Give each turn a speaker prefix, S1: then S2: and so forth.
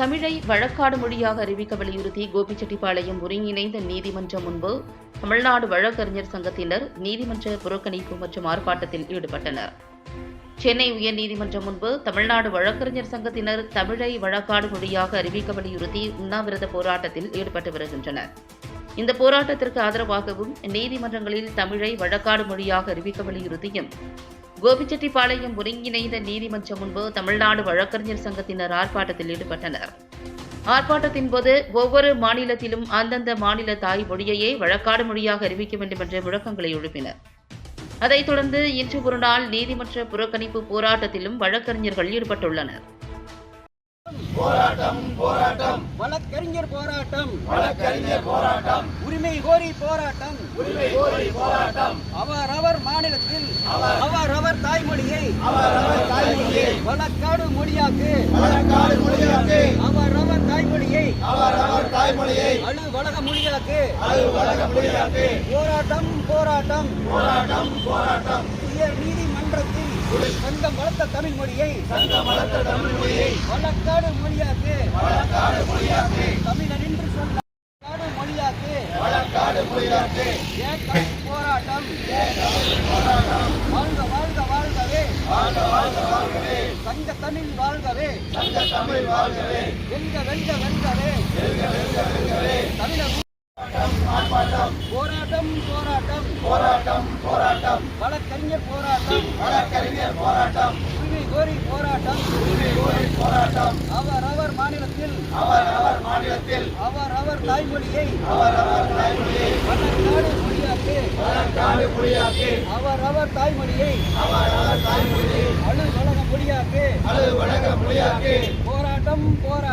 S1: தமிழை வழக்காடு மொழியாக அறிவிக்க வலியுறுத்தி கோபிச்செட்டிப்பாளையம் ஒருங்கிணைந்த நீதிமன்றம் முன்பு தமிழ்நாடு வழக்கறிஞர் சங்கத்தினர் நீதிமன்ற புறக்கணிப்பு மற்றும் ஆர்ப்பாட்டத்தில் ஈடுபட்டனர். சென்னை உயர்நீதிமன்றம் முன்பு தமிழ்நாடு வழக்கறிஞர் சங்கத்தினர் தமிழை வழக்காடு மொழியாக அறிவிக்க வலியுறுத்தி உண்ணாவிரத போராட்டத்தில் ஈடுபட்டு வருகின்றனர். இந்த போராட்டத்திற்கு ஆதரவாகவும் நீதிமன்றங்களில் தமிழை வழக்காடு மொழியாக அறிவிக்க வலியுறுத்தியும் கோபிச்செட்டிப்பாளையம் ஒருங்கிணைந்த நீதிமன்றம் முன்பு தமிழ்நாடு வழக்கறிஞர் சங்கத்தினர் ஆர்ப்பாட்டத்தில் ஈடுபட்டனர். ஆர்ப்பாட்டத்தின் போது ஒவ்வொரு மாநிலத்திலும் அந்தந்த மாநில தாய் மொழியையே வழக்காடு மொழியாக அறிவிக்க வேண்டும் என்ற முழக்கங்களை எழுப்பினர். அதைத் தொடர்ந்து இன்று ஒருநாள் நீதிமன்ற புறக்கணிப்பு போராட்டத்திலும் வழக்கறிஞர்கள் ஈடுபட்டுள்ளனர்.
S2: போராட்டம் போராட்டம்
S3: வழக்கறிஞர் போராட்டம்
S2: வழக்கறிஞர் போராட்டம்
S3: உரிமை கோரி போராட்டம்
S2: உரிமை கோரி போராட்டம்
S3: அவரவர் மாநிலத்தில் அவரவர் தாய்மொழியை வழக்காடு மொழியாக்கு
S2: வழக்காடு மொழியாக்கு
S3: அவரவர் தாய்மொழியை
S2: அலுவலக
S3: மொழியாக்கு
S2: அலுவலக மொழியாக்கு
S3: போராட்டம் போராட்டம்
S2: போராட்டம் போராட்டம்
S3: உயர் நீதிமன்றத்தில் சங்கம் வளர்த்த தமிழ் மொழியை
S2: தமிழ் மொழியை
S3: வழக்காடு மொழியாக்கு
S2: மொழியாக்கு
S3: தமிழர் என்று சொல்ல மொழியாக்கு
S2: வழக்காடு மொழியாக்கு
S3: போராட்டம் வாழ்க வாழ்க வாழ்கவே
S2: வாழ்கவே
S3: சங்க தமிழ் வாழ்கவே
S2: தமிழ் வாழ்கவே
S3: வெல்க வெல்க வெல்கவே தமிழர் போராட்டம் போராட்டம்
S2: போராட்டம் போராட்டம்
S3: வழக்கறிஞர் போராட்டம்
S2: வழக்கறிஞர் போராட்டம்
S3: உரிமை கோரி போராட்டம்
S2: உரிமை கோரி போராட்டம்
S3: அவரவர் மாநிலத்தில்
S2: மாநிலத்தில்
S3: அவரவர் தாய்மொழியை
S2: வழக்காடு மொழியாக்கு
S3: அவரவர் தாய்மொழியை அலுவலக மொழியாக்கு
S2: அலுவலக மொழியாக்கு
S3: போராட்டம் போராட்டம்